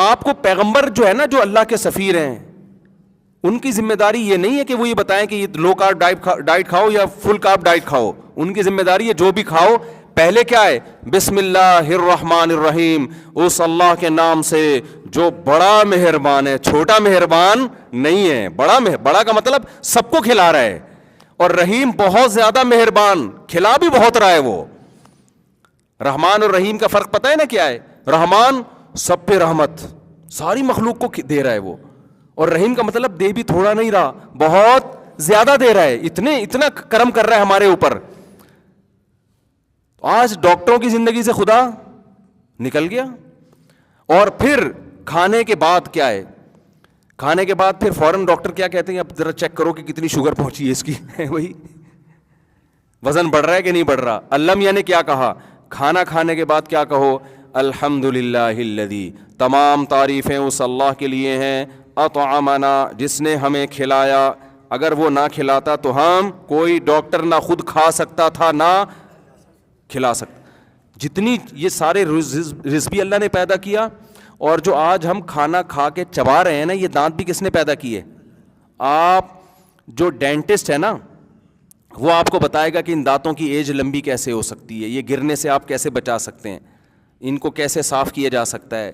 آپ کو پیغمبر جو ہے نا, جو اللہ کے سفیر ہیں, ان کی ذمہ داری یہ نہیں ہے کہ وہ یہ بتائیں کہ یہ لو کارب ڈائٹ کھاؤ یا فل کارب ڈائٹ کھاؤ. ان کی ذمہ داری ہے جو بھی کھاؤ پہلے کیا ہے, بسم اللہ الرحمن الرحیم, اس اللہ کے نام سے جو بڑا مہربان ہے, چھوٹا مہربان نہیں ہے. بڑا کا مطلب سب کو کھلا رہا ہے, اور رحیم بہت زیادہ مہربان, کھلا بھی بہت رہا ہے وہ. رحمان اور رحیم کا فرق پتہ ہے نا کیا ہے؟ رحمان سب پہ رحمت, ساری مخلوق کو دے رہا ہے وہ, اور رحیم کا مطلب دے بھی تھوڑا نہیں رہا, بہت زیادہ دے رہا ہے, اتنا کرم کر رہا ہے ہمارے اوپر. آج ڈاکٹروں کی زندگی سے خدا نکل گیا. اور پھر کھانے کے بعد کیا ہے, کھانے کے بعد پھر فوراً ڈاکٹر کیا کہتے ہیں, اب ذرا چیک کرو کہ کتنی شوگر پہنچی ہے اس کی. وہی وزن بڑھ رہا ہے کہ نہیں بڑھ رہا. اللہ میاں نے کیا کہا, کھانا کھانے کے بعد کیا کہو, الحمدللہ الذی, تمام تعریفیں اس اللہ کے لیے ہیں, اطعمنا, جس نے ہمیں کھلایا. اگر وہ نہ کھلاتا تو ہم, کوئی ڈاکٹر نہ خود کھا سکتا تھا نہ کھلا سکتا. جتنی یہ سارے رزق بھی اللہ نے پیدا کیا, اور جو آج ہم کھانا کھا کے چبا رہے ہیں نا, یہ دانت بھی کس نے پیدا کیے؟ آپ جو ڈینٹسٹ ہے نا, وہ آپ کو بتائے گا کہ ان دانتوں کی ایج لمبی کیسے ہو سکتی ہے, یہ گرنے سے آپ کیسے بچا سکتے ہیں, ان کو کیسے صاف کیا جا سکتا ہے,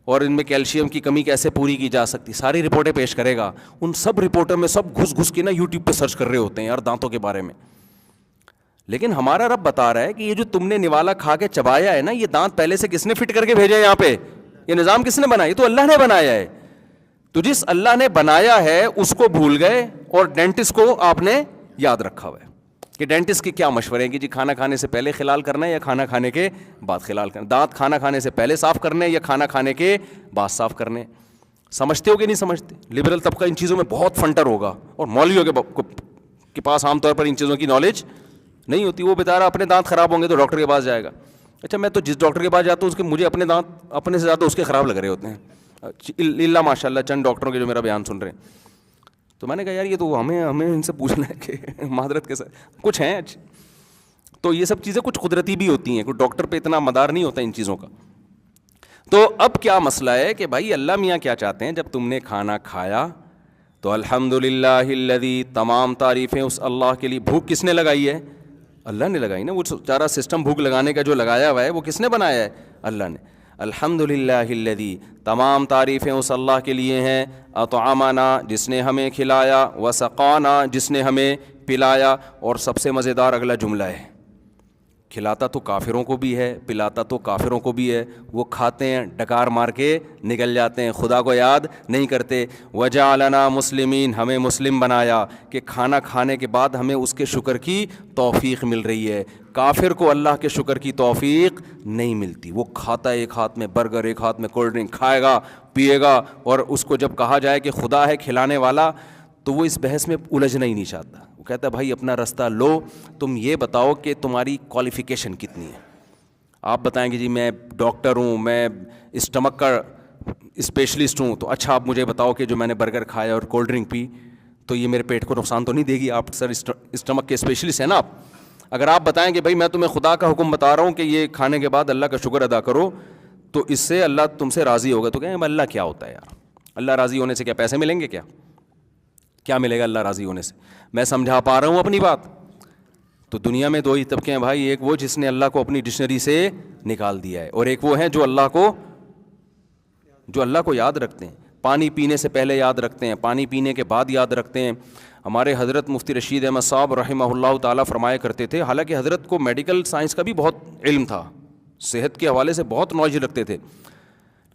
اور ان میں کیلشیم کی کمی کیسے پوری کی جا سکتی, ساری رپورٹیں پیش کرے گا. ان سب رپورٹوں میں سب گھس کے نا یوٹیوب پہ سرچ کر رہے ہوتے ہیں یار دانتوں کے بارے میں. لیکن ہمارا رب بتا رہا ہے کہ یہ جو تم نے نوالا کھا کے چبایا ہے نا, یہ دانت پہلے سے کس نے فٹ کر کے بھیجا ہے یہاں پہ, یہ نظام کس نے بنایا؟ تو اللہ نے بنایا ہے. تو جس اللہ نے بنایا ہے اس کو بھول گئے, اور ڈینٹسٹ کو آپ نے یاد رکھا ہوا ہے کہ ڈینٹسٹ کے کیا مشورے ہیں کہ جی کھانا کھانے سے پہلے خلال کرنا ہے یا کھانا کھانے کے بعد خلال کرنا, دانت کھانا کھانے سے پہلے صاف کرنے یا کھانا کھانے کے بعد صاف کرنے. سمجھتے ہو کہ نہیں سمجھتے؟ لبرل طبقہ ان چیزوں میں بہت فنٹر ہوگا, اور مولویوں کے پاس عام طور پر ان چیزوں کی نالج نہیں ہوتی. وہ بیچارہ اپنے دانت خراب ہوں گے تو ڈاکٹر کے پاس جائے گا. اچھا, میں تو جس ڈاکٹر کے پاس جاتا ہوں اس کے مجھے اپنے دانت اپنے سے زیادہ اس کے خراب لگ رہے ہوتے ہیں, اللہ ماشاء اللہ چند ڈاکٹروں کے جو میرا بیان سن رہے ہیں. تو میں نے کہا یار یہ تو ہمیں ان سے پوچھنا ہے کہ معذرت کے ساتھ کچھ ہیں اچھے. تو یہ سب چیزیں کچھ قدرتی بھی ہوتی ہیں, کوئی ڈاکٹر پہ اتنا مدار نہیں ہوتا ان چیزوں کا. تو اب کیا مسئلہ ہے کہ بھائی اللہ میاں کیا چاہتے ہیں, جب تم نے کھانا کھایا تو الحمدللہ الذی, تمام تعریفیں اس اللہ کے لیے. بھوک کس نے لگائی ہے؟ اللہ نے لگائی نا. وہ سارا سسٹم بھوک لگانے کا جو لگایا ہوا ہے وہ کس نے بنایا ہے؟ اللہ نے. الحمدللہ الذی, تمام تعریفیں اس اللہ کے لیے ہیں, اطعمنا, جس نے ہمیں کھلایا, وسقانا, جس نے ہمیں پلایا. اور سب سے مزیدار اگلا جملہ ہے, کھلاتا تو کافروں کو بھی ہے, پلاتا تو کافروں کو بھی ہے. وہ کھاتے ہیں, ڈکار مار کے نکل جاتے ہیں, خدا کو یاد نہیں کرتے. وجعلنا مسلمین, ہمیں مسلم بنایا کہ کھانا کھانے کے بعد ہمیں اس کے شکر کی توفیق مل رہی ہے. کافر کو اللہ کے شکر کی توفیق نہیں ملتی. وہ کھاتا ہے, ایک ہاتھ میں برگر, ایک ہاتھ میں کولڈ ڈرنک, کھائے گا پیے گا, اور اس کو جب کہا جائے کہ خدا ہے کھلانے والا تو وہ اس بحث میں الجھنا ہی نہیں چاہتا. وہ کہتا ہے بھائی اپنا راستہ لو, تم یہ بتاؤ کہ تمہاری کوالیفیکیشن کتنی ہے. آپ بتائیں گے جی میں ڈاکٹر ہوں, میں اسٹمک کا اسپیشلسٹ ہوں, تو اچھا آپ مجھے بتاؤ کہ جو میں نے برگر کھایا اور کولڈ ڈرنک پی تو یہ میرے پیٹ کو نقصان تو نہیں دے گی؟ آپ سر اسٹمک کے اسپیشلسٹ ہیں نا آپ. اگر آپ بتائیں کہ بھائی میں تمہیں خدا کا حکم بتا رہا ہوں کہ یہ کھانے کے بعد اللہ کا شکر ادا کرو تو اس سے اللہ تم سے راضی ہوگا, تو کہیں اللہ کیا ہوتا ہے یار, اللہ راضی ہونے سے کیا پیسے ملیں گے؟ کیا ملے گا اللہ راضی ہونے سے؟ میں سمجھا پا رہا ہوں اپنی بات. تو دنیا میں دو ہی طبقے ہیں بھائی, ایک وہ جس نے اللہ کو اپنی ڈکشنری سے نکال دیا ہے, اور ایک وہ ہیں جو اللہ کو یاد رکھتے ہیں, پانی پینے سے پہلے یاد رکھتے ہیں, پانی پینے کے بعد یاد رکھتے ہیں. ہمارے حضرت مفتی رشید احمد صاحب رحمہ اللہ تعالیٰ فرمایا کرتے تھے, حالانکہ حضرت کو میڈیکل سائنس کا بھی بہت علم تھا, صحت کے حوالے سے بہت نالج رکھتے تھے,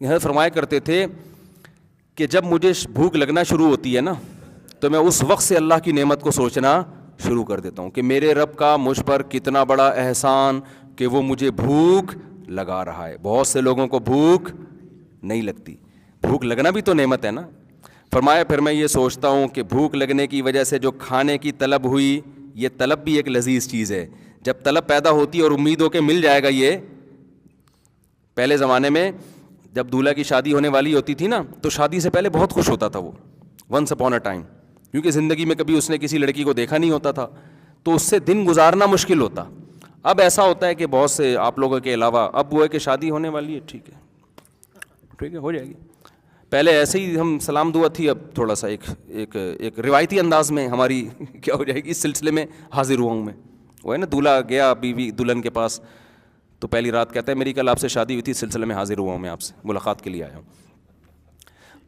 حضرت فرمایا کرتے تھے کہ جب مجھے بھوک لگنا شروع ہوتی ہے نا تو میں اس وقت سے اللہ کی نعمت کو سوچنا شروع کر دیتا ہوں کہ میرے رب کا مجھ پر کتنا بڑا احسان کہ وہ مجھے بھوک لگا رہا ہے. بہت سے لوگوں کو بھوک نہیں لگتی, بھوک لگنا بھی تو نعمت ہے نا. فرمایا پھر میں یہ سوچتا ہوں کہ بھوک لگنے کی وجہ سے جو کھانے کی طلب ہوئی, یہ طلب بھی ایک لذیذ چیز ہے. جب طلب پیدا ہوتی ہے اور امید ہو کہ مل جائے گا, یہ پہلے زمانے میں جب دولہا کی شادی ہونے والی ہوتی تھی نا تو شادی سے پہلے بہت خوش ہوتا تھا وہ, ونس اپون اے ٹائم, کیونکہ زندگی میں کبھی اس نے کسی لڑکی کو دیکھا نہیں ہوتا تھا تو اس سے دن گزارنا مشکل ہوتا. اب ایسا ہوتا ہے کہ بہت سے آپ لوگوں کے علاوہ اب وہ ہے کہ شادی ہونے والی ہے, ٹھیک ہے ہو جائے گی, پہلے ایسے ہی ہم سلام دعا تھی, اب تھوڑا سا ایک روایتی انداز میں ہماری کیا ہو جائے گی, اس سلسلے میں حاضر ہوا ہوں میں. وہ ہے نا, دولہا گیا بیوی دلہن کے پاس, تو پہلی رات کہتا ہے میری کل آپ سے شادی ہوئی تھی, اس سلسلے میں حاضر ہوا ہوں, میں آپ سے ملاقات کے لیے آیا ہوں.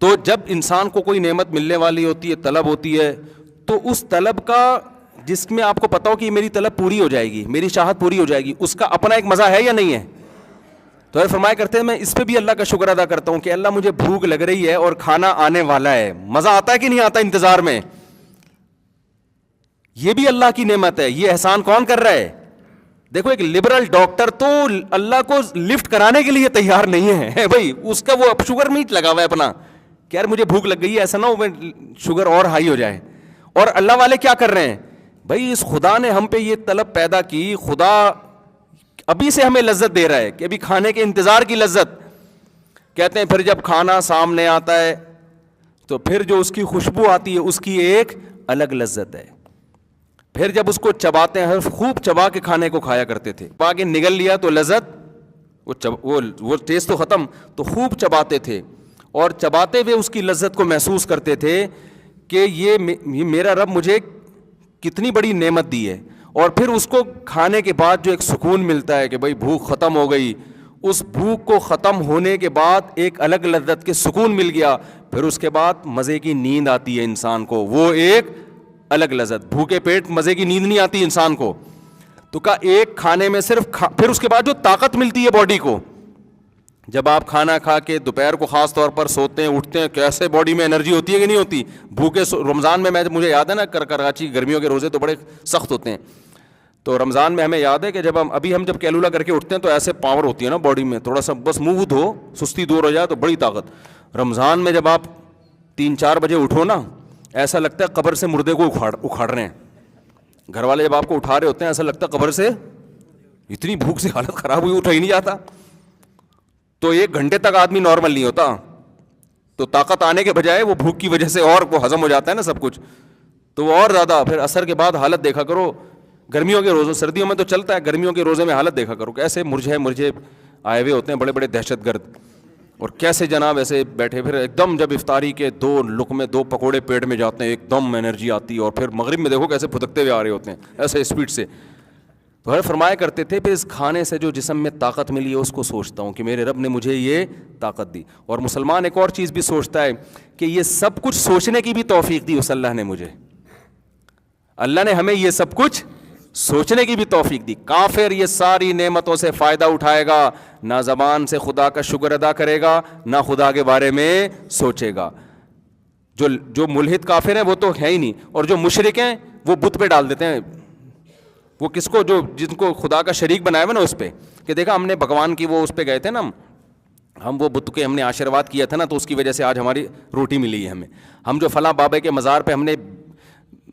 تو جب انسان کو کوئی نعمت ملنے والی ہوتی ہے, طلب ہوتی ہے, تو اس طلب کا جس میں آپ کو پتا ہو کہ میری طلب پوری ہو جائے گی, میری چاہت پوری ہو جائے گی, اس کا اپنا ایک مزہ ہے یا نہیں ہے؟ تو فرمایا کرتے ہیں میں اس پہ بھی اللہ کا شکر ادا کرتا ہوں کہ اللہ مجھے بھوک لگ رہی ہے اور کھانا آنے والا ہے. مزہ آتا ہے کہ نہیں آتا انتظار میں؟ یہ بھی اللہ کی نعمت ہے. یہ احسان کون کر رہا ہے؟ دیکھو ایک لبرل ڈاکٹر تو اللہ کو لفٹ کرانے کے لیے تیار نہیں ہے بھائی, اس کا وہ شوگر میٹ لگا ہوا ہے اپنا کہ یار مجھے بھوک لگ گئی ہے, ایسا نہ ہو شوگر اور ہائی ہو جائے. اور اللہ والے کیا کر رہے ہیں بھائی, اس خدا نے ہم پہ یہ طلب پیدا کی, خدا ابھی سے ہمیں لذت دے رہا ہے کہ ابھی کھانے کے انتظار کی لذت. کہتے ہیں پھر جب کھانا سامنے آتا ہے تو پھر جو اس کی خوشبو آتی ہے اس کی ایک الگ لذت ہے. پھر جب اس کو چباتے ہیں, خوب چبا کے کھانے کو کھایا کرتے تھے, چبا کے نگل لیا تو لذت, وہ ٹیسٹ تو ختم, تو خوب چباتے تھے اور چباتے ہوئے اس کی لذت کو محسوس کرتے تھے کہ یہ میرا رب مجھے کتنی بڑی نعمت دی ہے. اور پھر اس کو کھانے کے بعد جو ایک سکون ملتا ہے کہ بھائی بھوک ختم ہو گئی, اس بھوک کو ختم ہونے کے بعد ایک الگ لذت کے سکون مل گیا. پھر اس کے بعد مزے کی نیند آتی ہے انسان کو, وہ ایک الگ لذت. بھوکے پیٹ مزے کی نیند نہیں آتی انسان کو. تو کا ایک کھانے میں صرف پھر اس کے بعد جو طاقت ملتی ہے باڈی کو, جب آپ کھانا کھا کے دوپہر کو خاص طور پر سوتے ہیں اٹھتے ہیں, کیسے باڈی میں انرجی ہوتی ہے کہ نہیں ہوتی. بھوکے رمضان میں مجھے یاد ہے نا, کراچی گرمیوں کے روزے تو بڑے سخت ہوتے ہیں, تو رمضان میں ہمیں یاد ہے کہ جب ہم جب کیلولا کر کے اٹھتے ہیں تو ایسے پاور ہوتی ہے نا باڈی میں, تھوڑا سا بس منہ دھو سستی دور ہو جائے تو بڑی طاقت. رمضان میں جب آپ 3-4 بجے اٹھو نا, ایسا لگتا ہے قبر سے مردے کو اکھاڑ رہے ہیں. گھر والے جب آپ کو اٹھا رہے ہوتے ہیں ایسا لگتا ہے قبر سے, اتنی بھوک سے حالت خراب ہوئی, اٹھا ہی نہیں جاتا. تو 1 گھنٹے تک آدمی نارمل نہیں ہوتا, تو طاقت آنے کے بجائے وہ بھوک کی وجہ سے اور وہ ہضم ہو جاتا ہے نا سب کچھ, تو وہ اور زیادہ. پھر عصر کے بعد حالت دیکھا کرو گرمیوں کے روزوں, سردیوں میں تو چلتا ہے, گرمیوں کے روزے میں حالت دیکھا کرو کیسے مرجھے آئے ہوئے ہوتے ہیں بڑے بڑے دہشت گرد, اور کیسے جناب ایسے بیٹھے. پھر ایک دم جب افطاری کے 2 لقمے 2 پکوڑے پیٹ میں جاتے ہیں ایک دم انرجی آتی ہے, اور پھر مغرب میں دیکھو کیسے پھدکتے ہوئے آ رہے ہوتے ہیں ایسے اسپیڈ سے. تو فرمایا کرتے تھے پھر اس کھانے سے جو جسم میں طاقت ملی ہے اس کو سوچتا ہوں کہ میرے رب نے مجھے یہ طاقت دی. اور مسلمان ایک اور چیز بھی سوچتا ہے کہ یہ سب کچھ سوچنے کی بھی توفیق دی اس اللہ نے مجھے. اللہ نے ہمیں یہ سب کچھ سوچنے کی بھی توفیق دی. کافر یہ ساری نعمتوں سے فائدہ اٹھائے گا, نہ زبان سے خدا کا شکر ادا کرے گا, نہ خدا کے بارے میں سوچے گا. جو ملحد کافر ہیں وہ تو ہے ہی نہیں, اور جو مشرک ہیں وہ بت پہ ڈال دیتے ہیں. وہ کس کو, جن کو خدا کا شریک بنایا ہوا نا اس پہ, کہ دیکھا ہم نے بھگوان کی وہ اس پہ گئے تھے نا, ہم وہ بت کے ہم نے آشیرواد کیا تھا نا, تو اس کی وجہ سے آج ہماری روٹی ملی ہے ہمیں. ہم جو فلاں بابے کے مزار پہ ہم نے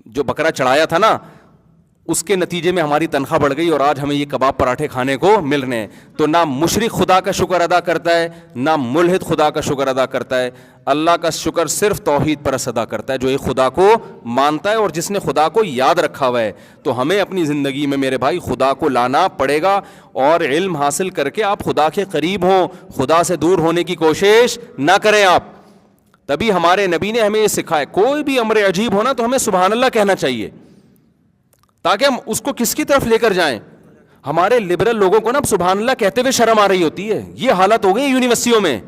جو بکرا چڑھایا تھا نا, اس کے نتیجے میں ہماری تنخواہ بڑھ گئی اور آج ہمیں یہ کباب پراٹھے کھانے کو مل رہے ہیں. تو نہ مشرک خدا کا شکر ادا کرتا ہے, نہ ملحد خدا کا شکر ادا کرتا ہے. اللہ کا شکر صرف توحید پر ادا کرتا ہے, جو ایک خدا کو مانتا ہے اور جس نے خدا کو یاد رکھا ہوا ہے. تو ہمیں اپنی زندگی میں میرے بھائی خدا کو لانا پڑے گا, اور علم حاصل کر کے آپ خدا کے قریب ہوں, خدا سے دور ہونے کی کوشش نہ کریں آپ. تبھی ہمارے نبی نے ہمیں یہ سکھایا, کوئی بھی امر عجیب ہونا تو ہمیں سبحان اللہ کہنا چاہیے, تاکہ ہم اس کو کس کی طرف لے کر جائیں. ہمارے لبرل لوگوں کو نا سبحان اللہ کہتے ہوئے شرم آ رہی ہوتی ہے. یہ حالت ہو گئی یونیورسٹیوں میں,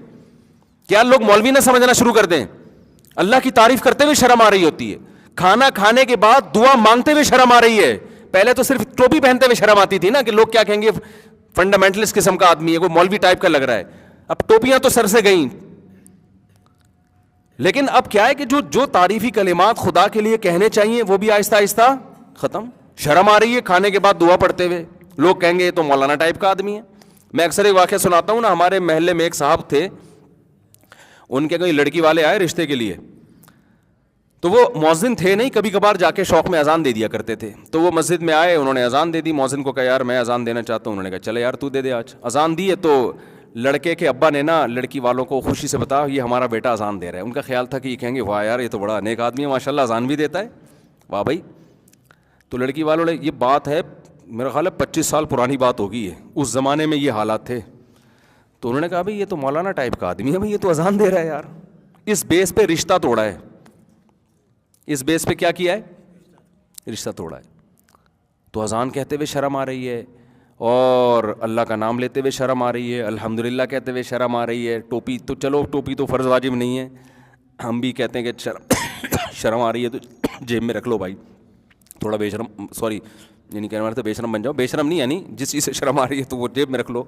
کیا لوگ مولوی نہ سمجھنا شروع کر دیں, اللہ کی تعریف کرتے ہوئے شرم آ رہی ہوتی ہے. کھانا کھانے کے بعد دعا مانگتے ہوئے شرم آ رہی ہے. پہلے تو صرف ٹوپی پہنتے ہوئے شرم آتی تھی نا, کہ لوگ کیا کہیں گے فنڈامنٹلسٹ قسم کا آدمی ہے, کوئی مولوی ٹائپ کا لگ رہا ہے. اب ٹوپیاں تو سر سے گئیں, لیکن اب کیا ہے کہ جو تعریفی کلمات خدا کے لیے کہنے چاہیے وہ بھی آہستہ آہستہ ختم. شرم آ رہی ہے کھانے کے بعد دعا پڑھتے ہوئے, لوگ کہیں گے یہ تو مولانا ٹائپ کا آدمی ہے. میں اکثر ایک واقعہ سناتا ہوں نا, ہمارے محلے میں ایک صاحب تھے, ان کے کوئی لڑکی والے آئے رشتے کے لیے, تو وہ مؤذن تھے نہیں, کبھی کبھار جا کے شوق میں اذان دے دیا کرتے تھے. تو وہ مسجد میں آئے, انہوں نے اذان دے دی. مؤذن کو کہا یار میں اذان دینا چاہتا ہوں. انہوں نے کہا چلے یار تو دے دے. آج اذان دی ہے تو لڑکے کے ابا نے نا لڑکی والوں کو خوشی سے بتایا یہ ہمارا بیٹا اذان دے رہا ہے. ان کا خیال تھا کہ یہ کہیں گے واہ یار یہ تو بڑا نیک آدمی ہے ماشاء اللہ, اذان بھی دیتا ہے, واہ بھائی. تو لڑکی والوں نے, یہ بات ہے میرا خیال ہے 25 سال پرانی بات ہوگی ہے, اس زمانے میں یہ حالات تھے. تو انہوں نے کہا بھائی یہ تو مولانا ٹائپ کا آدمی ہے, بھائی یہ تو اذان دے رہا ہے یار, اس بیس پہ رشتہ توڑا ہے, اس بیس پہ کیا کیا ہے, رشتہ توڑا ہے. تو اذان کہتے ہوئے شرم آ رہی ہے, اور اللہ کا نام لیتے ہوئے شرم آ رہی ہے, الحمدللہ کہتے ہوئے شرم آ رہی ہے. ٹوپی تو چلو, ٹوپی تو فرض واجب نہیں ہے, ہم بھی کہتے ہیں کہ شرم آ رہی ہے تو جیب میں رکھ لو بھائی, تھوڑا بے شرم, سوری یعنی کہنے والے تو بے شرم بن جاؤ, بے شرم نہیں, یعنی جس چیز سے شرم آ رہی ہے تو وہ جیب میں رکھ لو,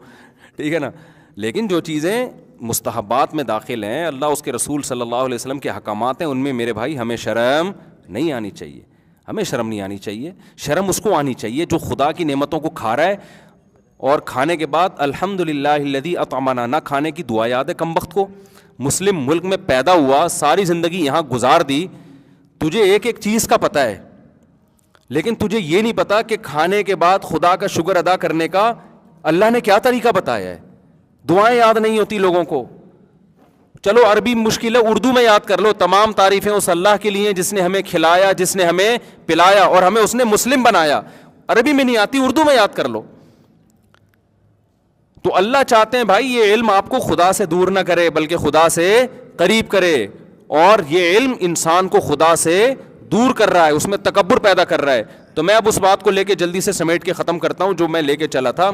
ٹھیک ہے نا. لیکن جو چیزیں مستحبات میں داخل ہیں, اللہ اس کے رسول صلی اللہ علیہ وسلم کے احکامات ہیں, ان میں میرے بھائی ہمیں شرم نہیں آنی چاہیے, ہمیں شرم نہیں آنی چاہیے. شرم اس کو آنی چاہیے جو خدا کی نعمتوں کو کھا رہا ہے, اور کھانے کے بعد الحمدللہ الذی اطعمنا, نہ کھانے کی دعا یاد ہے کم وقت کو. مسلم ملک میں پیدا ہوا, ساری زندگی یہاں گزار دی, تجھے ایک ایک چیز کا پتہ ہے, لیکن تجھے یہ نہیں پتا کہ کھانے کے بعد خدا کا شکر ادا کرنے کا اللہ نے کیا طریقہ بتایا ہے. دعائیں یاد نہیں ہوتی لوگوں کو, چلو عربی مشکل ہے, اردو میں یاد کر لو. تمام تعریفیں اس اللہ کے لیے جس نے ہمیں کھلایا, جس نے ہمیں پلایا, اور ہمیں اس نے مسلم بنایا. عربی میں نہیں آتی, اردو میں یاد کر لو. تو اللہ چاہتے ہیں بھائی یہ علم آپ کو خدا سے دور نہ کرے بلکہ خدا سے قریب کرے, اور یہ علم انسان کو خدا سے دور کر رہا ہے, اس میں تکبر پیدا کر رہا ہے. تو میں اب اس بات کو لے کے جلدی سے سمیٹ کے ختم کرتا ہوں جو میں لے کے چلا تھا,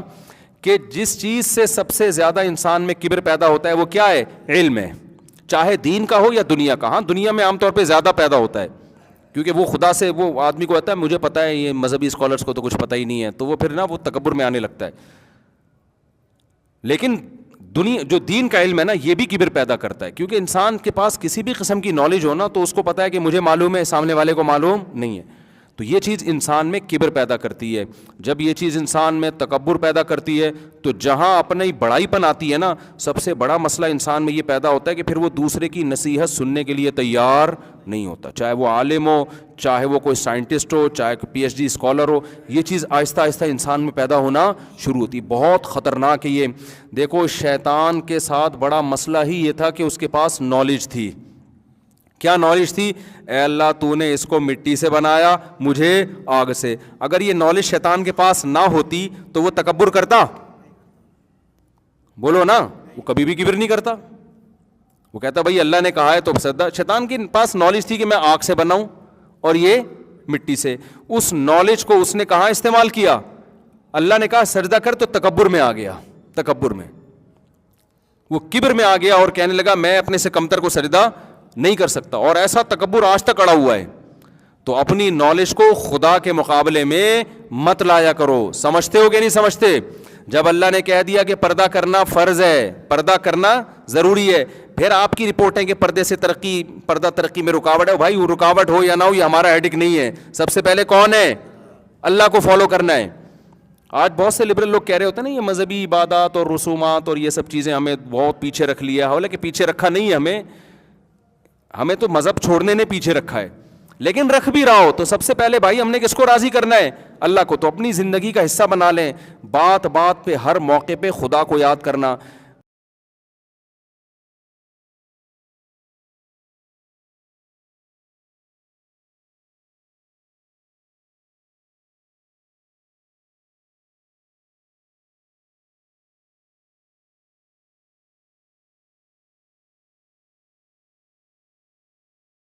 کہ جس چیز سے سب سے زیادہ انسان میں کبر پیدا ہوتا ہے وہ کیا ہے, علم ہے. چاہے دین کا ہو یا دنیا کا. ہاں دنیا میں عام طور پہ زیادہ پیدا ہوتا ہے, کیونکہ وہ خدا سے, وہ آدمی کو کہتا ہے مجھے پتہ ہے, یہ مذہبی اسکالرس کو تو کچھ پتہ ہی نہیں ہے, تو وہ پھر نا وہ تکبر میں آنے لگتا ہے. لیکن دنیا جو دین کا علم ہے نا, یہ بھی کبر پیدا کرتا ہے, کیونکہ انسان کے پاس کسی بھی قسم کی نالج ہو نا تو اس کو پتہ ہے کہ مجھے معلوم ہے, سامنے والے کو معلوم نہیں ہے. تو یہ چیز انسان میں کبر پیدا کرتی ہے. جب یہ چیز انسان میں تکبر پیدا کرتی ہے تو جہاں اپنی بڑائی پن آتی ہے نا, سب سے بڑا مسئلہ انسان میں یہ پیدا ہوتا ہے کہ پھر وہ دوسرے کی نصیحت سننے کے لیے تیار نہیں ہوتا, چاہے وہ عالم ہو, چاہے وہ کوئی سائنٹسٹ ہو, چاہے کوئی PhD اسکالر ہو. یہ چیز آہستہ آہستہ انسان میں پیدا ہونا شروع ہوتی. بہت خطرناک ہے یہ. دیکھو شیطان کے ساتھ بڑا مسئلہ ہی یہ تھا کہ اس کے پاس نالج تھی. کیا نالج تھی؟ اے اللہ تو نے اس کو مٹی سے بنایا, مجھے آگ سے. اگر یہ نالج شیطان کے پاس نہ ہوتی تو وہ تکبر کرتا؟ بولو نا, وہ کبھی بھی کبر نہیں کرتا. وہ کہتا بھائی اللہ نے کہا ہے تو سجدہ. شیطان کے پاس نالج تھی کہ میں آگ سے بناؤں اور یہ مٹی سے. اس نالج کو اس نے کہاں استعمال کیا؟ اللہ نے کہا سجدہ کر, تو تکبر میں آ گیا. تکبر میں وہ کبر میں آ گیا اور کہنے لگا میں اپنے سے کمتر کو سجدہ نہیں کر سکتا. اور ایسا تکبر آج تک اڑا ہوا ہے. تو اپنی نالج کو خدا کے مقابلے میں مت لایا کرو. سمجھتے ہو کہ نہیں سمجھتے؟ جب اللہ نے کہہ دیا کہ پردہ کرنا فرض ہے, پردہ کرنا ضروری ہے, پھر آپ کی رپورٹیں کہ پردے سے ترقی, پردہ ترقی میں رکاوٹ ہے. بھائی وہ رکاوٹ ہو یا نہ ہو, یہ ہمارا ہیڈک نہیں ہے. سب سے پہلے کون ہے؟ اللہ کو فالو کرنا ہے. آج بہت سے لبرل لوگ کہہ رہے ہوتے ہیں نا یہ مذہبی عبادات اور رسومات اور یہ سب چیزیں ہمیں بہت پیچھے رکھ لیا. حالانکہ پیچھے رکھا نہیں ہے, ہمیں تو مذہب چھوڑنے نے پیچھے رکھا ہے. لیکن رکھ بھی رہا ہو تو سب سے پہلے بھائی ہم نے کس کو راضی کرنا ہے؟ اللہ کو. تو اپنی زندگی کا حصہ بنا لیں. بات بات پہ, ہر موقع پہ خدا کو یاد کرنا.